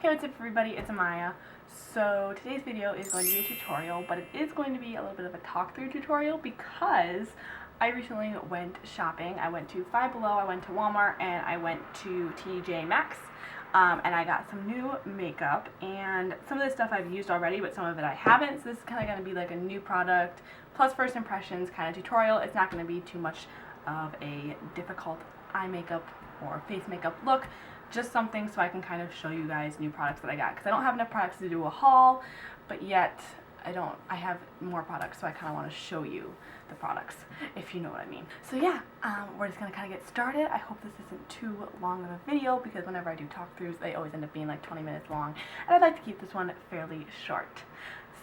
Hey, what's up everybody, it's Amaya. So today's video is going to be a tutorial, but it is going to be a little bit of a talk-through tutorial because I recently went shopping. I went to Five Below, I went to Walmart, and I went to TJ Maxx, and I got some new makeup, and some of this stuff I've used already, but some of it I haven't, so this is kind of going to be like a new product plus first impressions kind of tutorial. It's not going to be too much of a difficult eye makeup or face makeup look. Just something so I can kind of show you guys new products that I got, because I don't have enough products to do a haul, but yet I have more products, so I kind of want to show you the products, if you know what I mean. So yeah, we're just going to kind of get started. I hope this isn't too long of a video, because whenever I do talk-throughs, they always end up being like 20 minutes long, and I'd like to keep this one fairly short.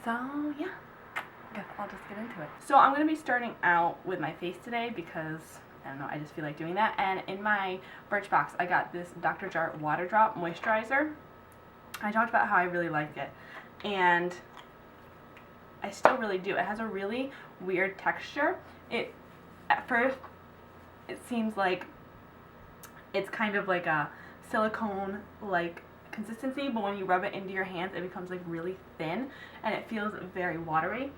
So yeah, I guess I'll just get into it. So I'm going to be starting out with my face today, because I don't know, I just feel like doing that. And in my Birchbox, I got this Dr. Jart Water Drop Moisturizer. I talked about how I really liked it, and I still really do. It has a really weird texture. At first, it seems like it's kind of like a silicone-like consistency, but when you rub it into your hands, it becomes like really thin, and it feels very watery.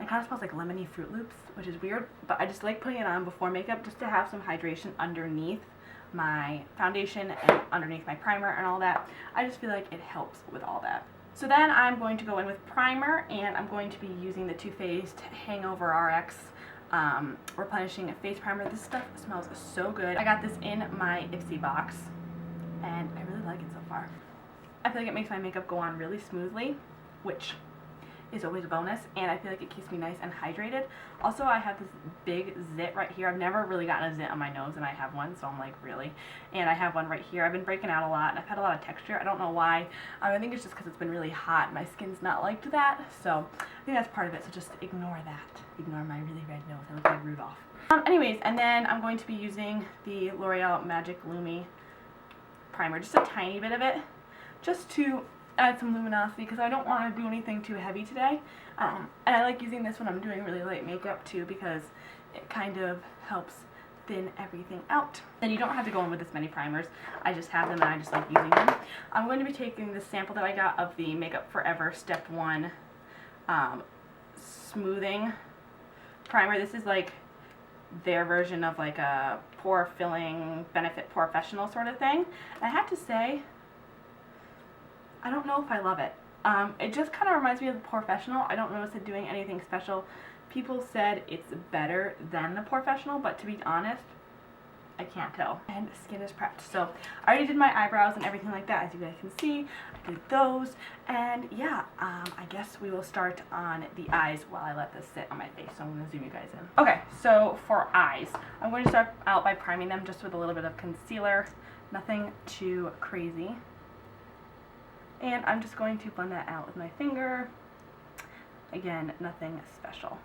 It kind of smells like lemony Fruit Loops, which is weird, but I just like putting it on before makeup just to have some hydration underneath my foundation and underneath my primer and all that. I just feel like it helps with all that. So then I'm going to go in with primer, and I'm going to be using the Too Faced Hangover RX Replenishing Face Primer. This stuff smells so good. I got this in my Ipsy box, and I really like it so far. I feel like it makes my makeup go on really smoothly, which is always a bonus, and I feel like it keeps me nice and hydrated. Also, I have this big zit right here. I've never really gotten a zit on my nose, and I have one, so I'm like, really? And I have one right here. I've been breaking out a lot, and I've had a lot of texture. I don't know why. I think it's just because it's been really hot. My skin's not like that, so I think that's part of it, so just ignore that. Ignore my really red nose. I look like Rudolph. Anyways, and then I'm going to be using the L'Oreal Magic Lumi primer, just a tiny bit of it, just to add some luminosity, because I don't want to do anything too heavy today. And I like using this when I'm doing really light makeup too, because it kind of helps thin everything out. Then you don't have to go in with this many primers. I just have them, and I just like using them. I'm going to be taking the sample that I got of the Makeup Forever Step 1 smoothing primer. This is like their version of like a pore filling Benefit Professional sort of thing. And I have to say, I don't know if I love it. It just kind of reminds me of the Professional. I don't notice it doing anything special. People said it's better than the Professional, but to be honest, I can't tell. And skin is prepped. So I already did my eyebrows and everything like that, as you guys can see. I did those. And yeah, I guess we will start on the eyes while I let this sit on my face. So I'm going to zoom you guys in. Okay, so for eyes, I'm going to start out by priming them just with a little bit of concealer. Nothing too crazy. And I'm just going to blend that out with my finger. Again, nothing special.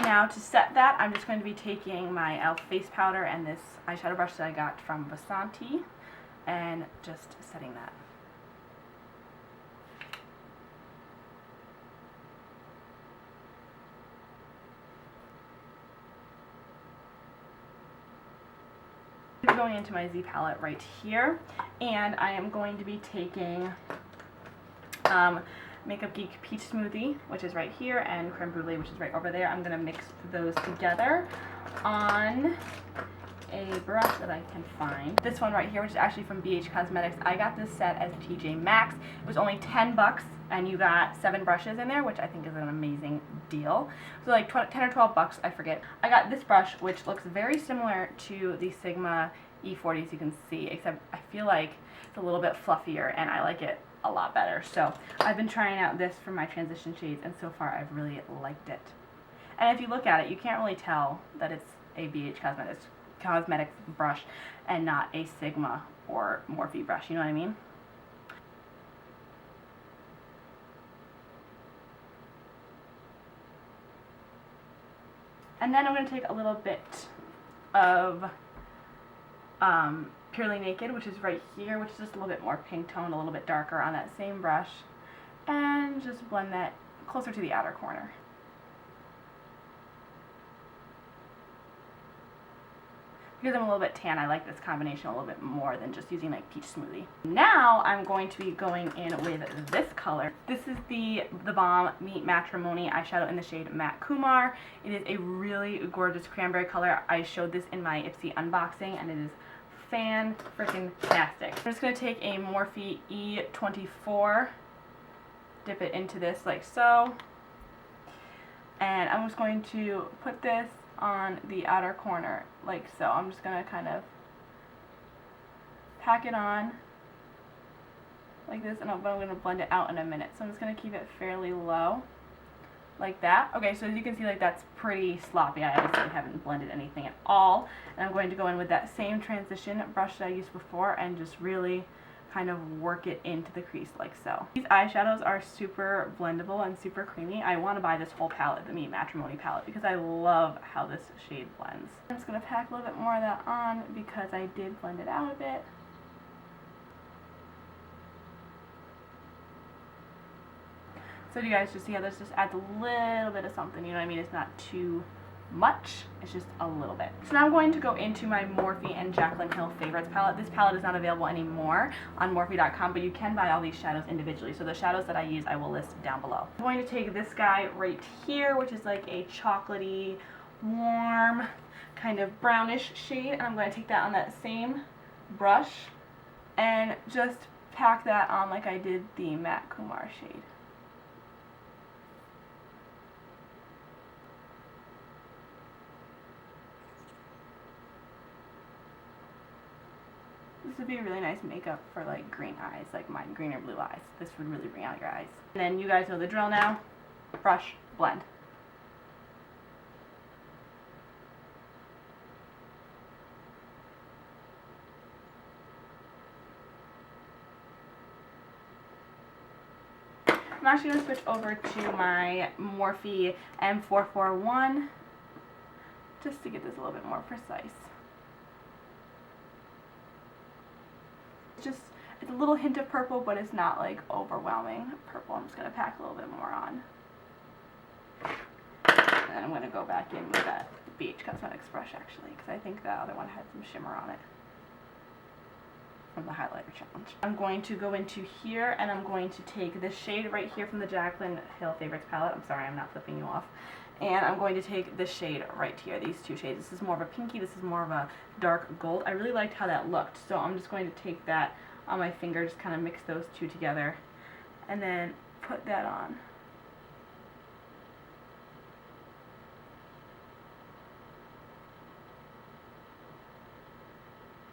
Now to set that, I'm just going to be taking my e.l.f. face powder and this eyeshadow brush that I got from Vasanti, and just setting that. Going into my Z palette right here, and I am going to be taking Makeup Geek Peach Smoothie, which is right here, and Creme Brulee, which is right over there. I'm going to mix those together on a brush that I can find. This one right here, which is actually from BH Cosmetics. I got this set as TJ Maxx. It was only 10 bucks, and you got 7 brushes in there, which I think is an amazing deal. So like 10 or 12 bucks, I forget. I got this brush, which looks very similar to the Sigma E40s, you can see, except I feel like it's a little bit fluffier, and I like it a lot better. So I've been trying out this for my transition shades, and so far I've really liked it. And if you look at it, you can't really tell that it's a BH Cosmetics brush and not a Sigma or Morphe brush, you know what I mean? And then I'm going to take a little bit of Purely Naked, which is right here, which is just a little bit more pink tone, a little bit darker on that same brush, and just blend that closer to the outer corner. because I'm a little bit tan, I like this combination a little bit more than just using like peach smoothie. Now I'm going to be going in with this color. This is the Balm Meet Matrimony eyeshadow in the shade Matte Kumar. It is a really gorgeous cranberry color. I showed this in my Ipsy unboxing and it is fan-freaking-tastic. I'm just going to take a Morphe E24, dip it into this like so, and I'm just going to put this on the outer corner like so. I'm just going to kind of pack it on like this, and I'm going to blend it out in a minute. So I'm just going to keep it fairly low like that. Okay, so as you can see, like that's pretty sloppy. I obviously haven't blended anything at all. And I'm going to go in with that same transition brush that I used before and just really kind of work it into the crease like so. These eyeshadows are super blendable and super creamy. I want to buy this whole palette, the Meet Matrimony palette, because I love how this shade blends. I'm just going to pack a little bit more of that on because I did blend it out a bit. So you guys just see how this just adds a little bit of something, you know what I mean? It's not too much, it's just a little bit. So now I'm going to go into my Morphe and Jaclyn Hill Favorites palette. This palette is not available anymore on Morphe.com, but you can buy all these shadows individually. So the shadows that I use, I will list down below. I'm going to take this guy right here, which is like a chocolatey, warm, kind of brownish shade, and I'm going to take that on that same brush and just pack that on like I did the Matte Kumar shade. This would be a really nice makeup for like green eyes, like mine, green or blue eyes. This would really bring out your eyes. And then you guys know the drill now. Brush, blend. I'm actually going to switch over to my Morphe M441 just to get this a little bit more precise. It's a little hint of purple, but it's not like overwhelming purple. I'm just going to pack a little bit more on. And then I'm going to go back in with that BH Cosmetics brush actually, because I think that other one had some shimmer on it from the highlighter challenge. I'm going to go into here and I'm going to take this shade right here from the Jaclyn Hill Favorites palette. I'm sorry, I'm not flipping you off. And I'm going to take this shade right here, these two shades. This is more of a pinky, this is more of a dark gold. I really liked how that looked, so I'm just going to take that on my finger, just kind of mix those two together, and then put that on.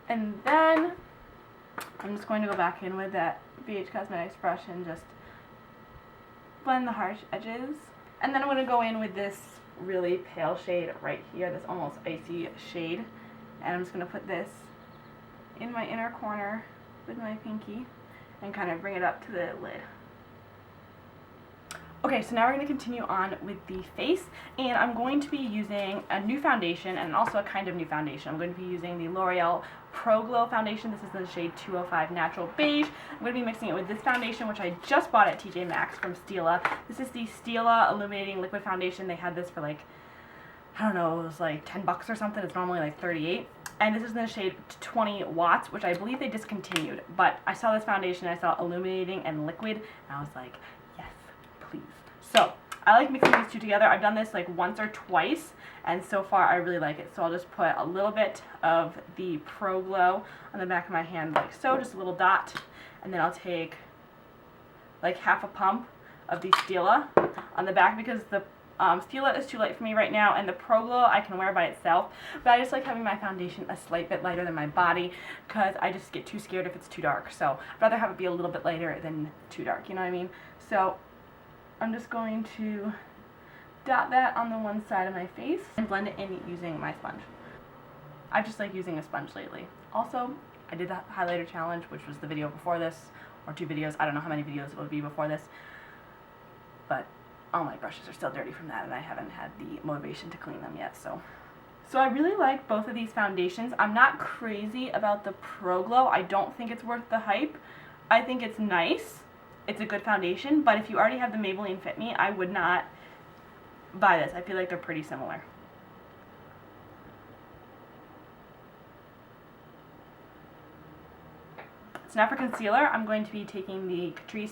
And then I'm just going to go back in with that BH Cosmetics brush and just blend the harsh edges. And then I'm going to go in with this really pale shade right here, this almost icy shade. And I'm just going to put this in my inner corner with my pinky and kind of bring it up to the lid. Okay, so now we're going to continue on with the face, and I'm going to be using a new foundation and also a kind of new foundation. I'm going to be using the L'Oreal Pro Glow foundation. This is in the shade 205 Natural Beige. I'm going to be mixing it with this foundation, which I just bought at TJ Maxx from Stila. This is the Stila Illuminating Liquid Foundation. They had this for like, I don't know, it was like 10 bucks or something. It's normally like 38. And this is in the shade 20 Watts, which I believe they discontinued. But I saw this foundation, I saw Illuminating and Liquid, and I was like, yes, please. So I like mixing these two together. I've done this like once or twice, and so far I really like it. So I'll just put a little bit of the Pro Glow on the back of my hand like so, just a little dot. And then I'll take like half a pump of the Stila on the back, because the Stila is too light for me right now, and the Pro Glow I can wear by itself, but I just like having my foundation a slight bit lighter than my body, because I just get too scared if it's too dark. So I'd rather have it be a little bit lighter than too dark, you know what I mean? So I'm just going to dot that on the one side of my face and blend it in using my sponge. I just like using a sponge lately. Also, I did the highlighter challenge, which was the video before this, or 2 videos. I don't know how many videos it would be before this, but all my brushes are still dirty from that, and I haven't had the motivation to clean them yet. So I really like both of these foundations. I'm not crazy about the Pro Glow. I don't think it's worth the hype. I think it's nice. It's a good foundation, but if you already have the Maybelline Fit Me, I would not buy this. I feel like they're pretty similar. So now for concealer, I'm going to be taking the Catrice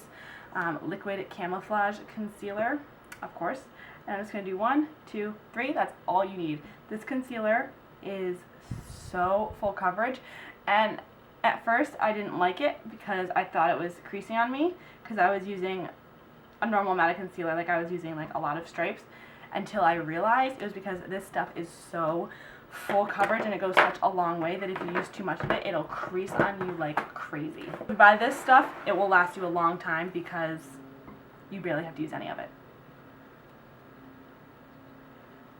Liquid Camouflage Concealer, of course. And I'm just going to do 1, 2, 3. That's all you need. This concealer is so full coverage. And at first, I didn't like it because I thought it was creasing on me because I was using a normal amount of concealer, like I was using like a lot of stripes, until I realized it was because this stuff is so full coverage and it goes such a long way that if you use too much of it, it'll crease on you like crazy. If you buy this stuff, it will last you a long time because you barely have to use any of it.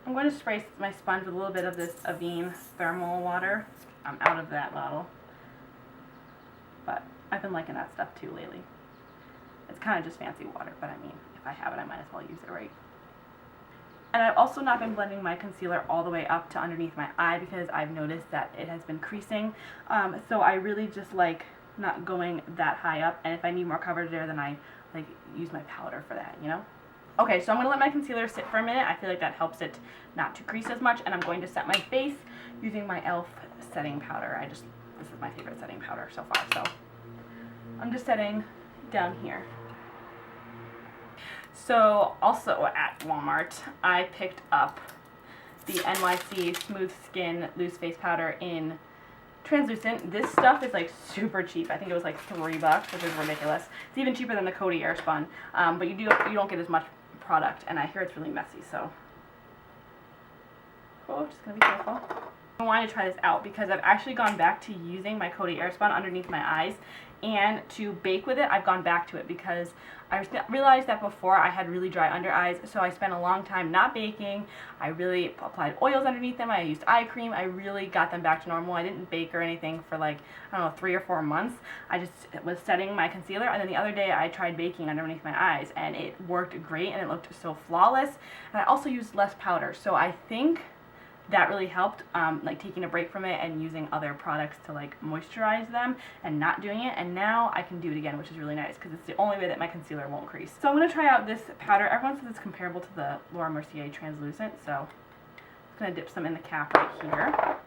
I'm going to spray my sponge with a little bit of this Avene thermal water. I'm out of that bottle, but I've been liking that stuff too lately. It's kind of just fancy water, but I mean, if I have it, I might as well use it, right? And I've also not been blending my concealer all the way up to underneath my eye because I've noticed that it has been creasing. So I really just like not going that high up, and if I need more coverage there, then I like use my powder for that, you know? Okay, so I'm going to let my concealer sit for a minute. I feel like that helps it not to crease as much, and I'm going to set my face using my e.l.f. setting powder. This is my favorite setting powder so far, so I'm just setting down here. So also at Walmart, I picked up the NYC Smooth Skin Loose Face Powder in translucent. This stuff is like super cheap. I think it was like $3, which is ridiculous. It's even cheaper than the Coty Airspun, but you don't get as much product, and I hear it's really messy, so just gonna be careful. I wanted to try this out because I've actually gone back to using my Coty Airspun underneath my eyes, and to bake with it, I've gone back to it because I realized that before I had really dry under eyes, so I spent a long time not baking. I really applied oils underneath them. I used eye cream. I really got them back to normal. I didn't bake or anything for like, I don't know, 3 or 4 months. I just was setting my concealer, and then the other day I tried baking underneath my eyes, and it worked great, and it looked so flawless. And I also used less powder, so I think that really helped, like taking a break from it and using other products to like moisturize them and not doing it. And now I can do it again, which is really nice because it's the only way that my concealer won't crease. So I'm going to try out this powder. Everyone says it's comparable to the Laura Mercier Translucent, so I'm just going to dip some in the cap right here.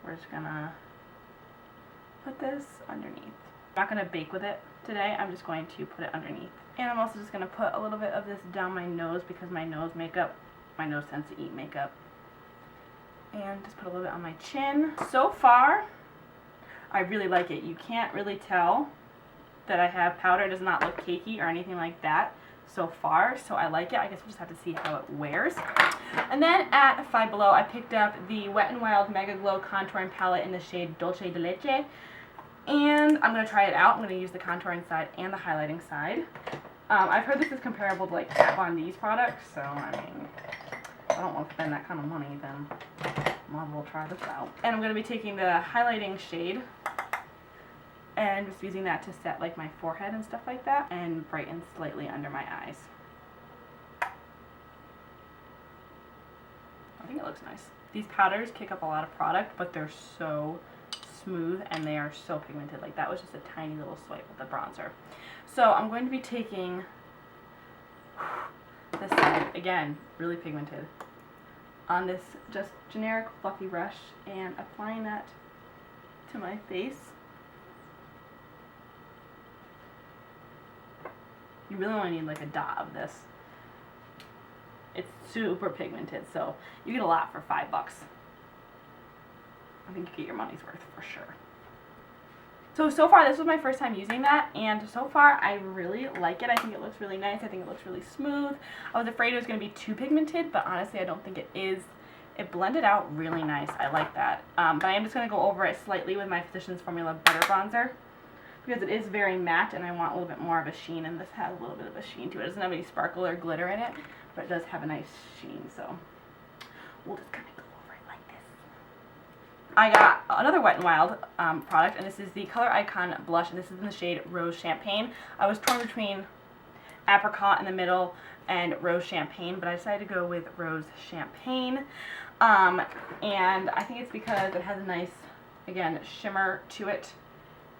We're just going to put this underneath. I'm not going to bake with it today. I'm just going to put it underneath. And I'm also just going to put a little bit of this down my nose because my nose tends to eat makeup. And just put a little bit on my chin. So far, I really like it. You can't really tell that I have powder. It does not look cakey or anything like that so far, so I like it. I guess we'll just have to see how it wears. And then at Five Below, I picked up the Wet n Wild Mega Glow Contouring Palette in the shade Dulce de Leche. And I'm going to try it out. I'm going to use the contouring side and the highlighting side. I've heard this is comparable to like Kat Von D's products, so I mean, if I don't want to spend that kind of money, then might as well try this out. And I'm going to be taking the highlighting shade and just using that to set like my forehead and stuff like that and brighten slightly under my eyes. I think it looks nice. These powders kick up a lot of product, but they're so smooth and they are so pigmented. Like that was just a tiny little swipe with the bronzer. So I'm going to be taking this side, again, really pigmented, on this just generic fluffy brush and applying that to my face. You really only need like a dot of this. It's super pigmented, so you get a lot for $5. I think you get your money's worth for sure. So far, this was my first time using that, and so far, I really like it. I think it looks really nice. I think it looks really smooth. I was afraid it was going to be too pigmented, but honestly, I don't think it is. It blended out really nice. I like that. But I am just going to go over it slightly with my Physicians Formula Butter Bronzer, because it is very matte, and I want a little bit more of a sheen, and this has a little bit of a sheen to it. It doesn't have any sparkle or glitter in it, but it does have a nice sheen, so we'll just kind of go over it like this. I got another Wet n Wild product, and this is the Color Icon blush, and this is in the shade Rose Champagne. I was torn between Apricot in the middle and Rose Champagne, but I decided to go with Rose Champagne, and I think it's because it has a nice, again, shimmer to it.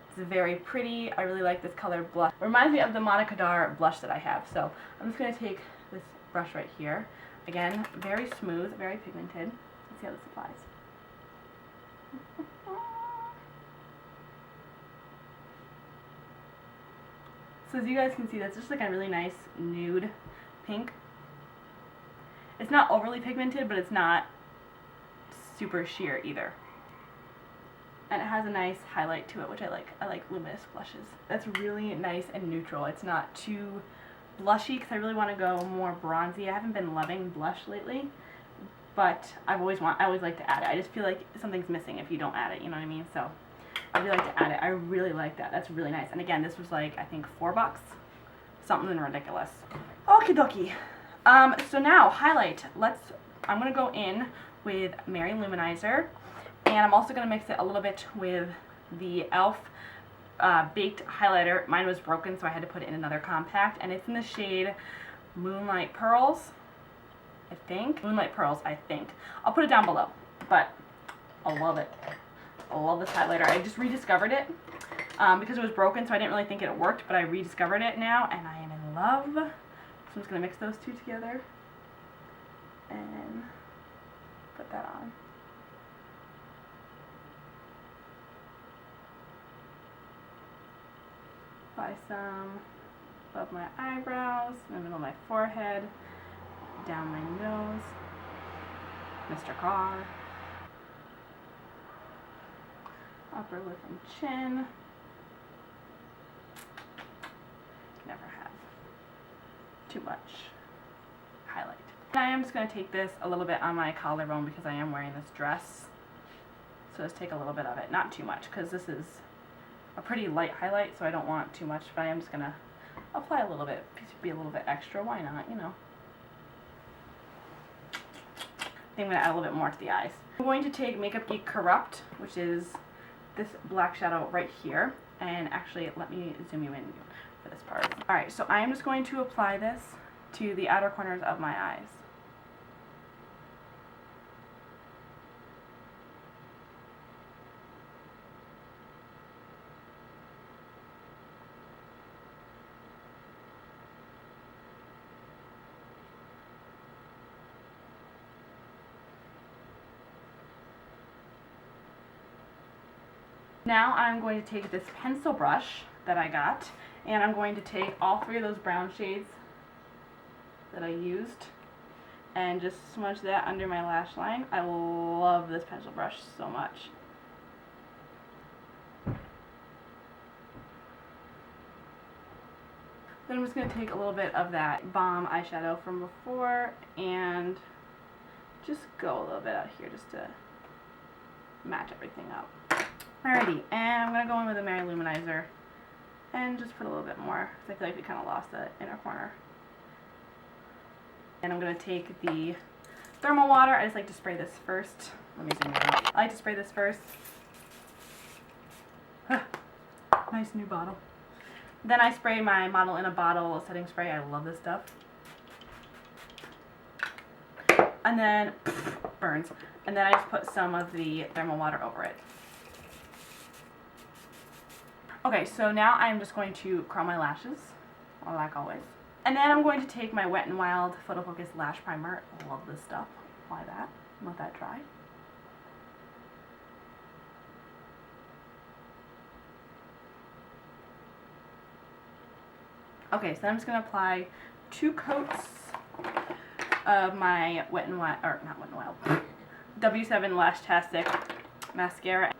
It's very pretty. I really like this color blush. It reminds me of the Monica Dar blush that I have, so I'm just going to take this brush right here. Again, very smooth, very pigmented. Let's see how this applies. So as you guys can see, that's just like a really nice nude pink. It's not overly pigmented, but it's not super sheer either. And it has a nice highlight to it, which I like. I like luminous blushes. That's really nice and neutral. It's not too blushy because I really want to go more bronzy. I haven't been loving blush lately, but I always like to add it. I just feel like something's missing if you don't add it, you know what I mean? So I really like to add it. I really like that. That's really nice. And again, this was like, I think $4. Something ridiculous. Okie dokie. So now, highlight. I'm going to go in with Mary Luminizer, and I'm also going to mix it a little bit with the e.l.f. Baked highlighter. Mine was broken, so I had to put it in another compact, and it's in the shade Moonlight Pearls, I think. Moonlight Pearls, I think. I'll put it down below, but I love it. I love this highlighter. I just rediscovered it because it was broken, so I didn't really think it worked, but I rediscovered it now, and I am in love. So I'm just going to mix those two together and put that on. Apply some above my eyebrows, in the middle of my forehead, down my nose, Mr. Carr, upper lip and chin. Never have too much highlight. And I am just going to take this a little bit on my collarbone because I am wearing this dress. So just take a little bit of it, not too much, because this is a pretty light highlight, so I don't want too much, but I am just going to apply a little bit to be a little bit extra. Why not, you know? I think I'm going to add a little bit more to the eyes. I'm going to take Makeup Geek Corrupt, which is this black shadow right here, and actually let me zoom you in for this part. Alright, so I am just going to apply this to the outer corners of my eyes. Now I'm going to take this pencil brush that I got, and I'm going to take all three of those brown shades that I used and just smudge that under my lash line. I love this pencil brush so much. Then I'm just going to take a little bit of that Balm eyeshadow from before and just go a little bit out here just to match everything up. Alrighty, and I'm going to go in with a Mary Luminizer and just put a little bit more because I feel like we kind of lost the inner corner. And I'm going to take the thermal water. I just like to spray this first. Let me zoom in out. I like to spray this first. Nice new bottle. Then I spray my Model in a Bottle setting spray. I love this stuff. And then, burns. And then I just put some of the thermal water over it. Okay, so now I'm just going to curl my lashes, like always. And then I'm going to take my Wet n Wild Photo Focus Lash Primer. I love this stuff. Apply that. Let that dry. Okay, so I'm just going to apply 2 coats of my Wet n Wild, or not Wet n Wild, W7 Lashtastic mascara.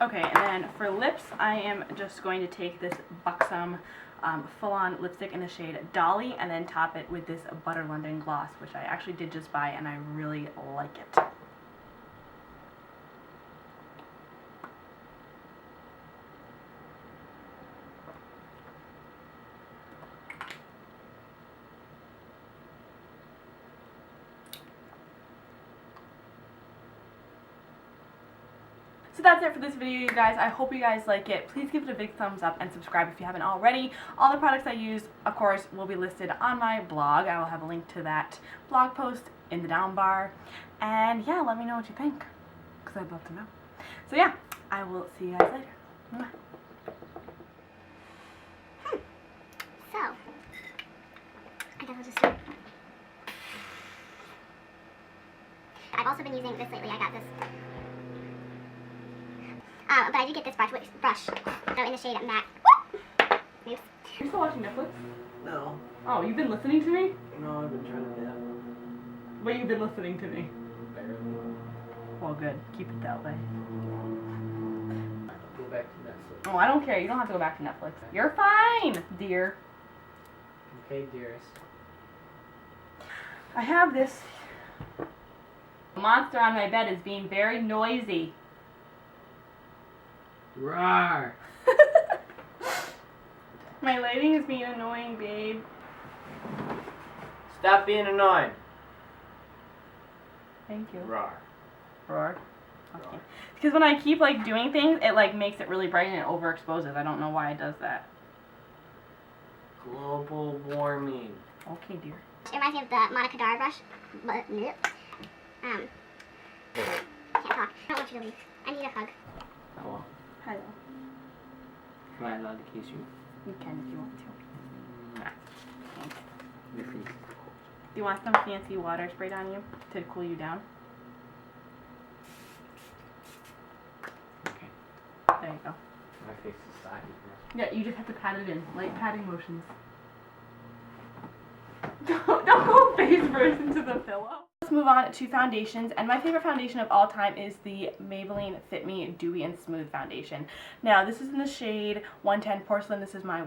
Okay, and then for lips, I am just going to take this Buxom full-on lipstick in the shade Dolly and then top it with this Butter London gloss, which I actually did just buy and I really like it. So that's it for this video, you guys. I hope you guys like it. Please give it a big thumbs up and subscribe if you haven't already. All the products I use, of course, will be listed on my blog. I will have a link to that blog post in the down bar. And yeah, let me know what you think, because I'd love to know. So yeah, I will see you guys later. Mwah. So, I guess I'll just do. I've also been using this lately. I got this. But I did get this brush in the shade matte. Oops. You still watching Netflix? No. Oh, you've been listening to me? No, I've been trying to nap. But you've been listening to me. Barely. Well, good. Keep it that way. Go back to Netflix. Oh, I don't care. You don't have to go back to Netflix. You're fine, dear. Okay, dearest. I have this. The monster on my bed is being very noisy. Roar! My lighting is being annoying, babe. Stop being annoying. Thank you. Roar. Roar. Okay. Because when I keep like doing things, it like makes it really bright and it overexposes. I don't know why it does that. Global warming. Okay, dear. It reminds me of the Monica Dara brush. But, can't talk. I don't want you to leave. I need a hug. Hello. Hello. Am I allowed to kiss you? You can if you want to. Thanks. Your face. Do you want some fancy water sprayed on you to cool you down? Okay. There you go. My face is soggy. Yeah, you just have to pat it in. Light patting motions. Don't go face first into the pillow. Let's move on to foundations, and my favorite foundation of all time is the Maybelline Fit Me Dewy and Smooth foundation. Now, this is in the shade 110 Porcelain. This is my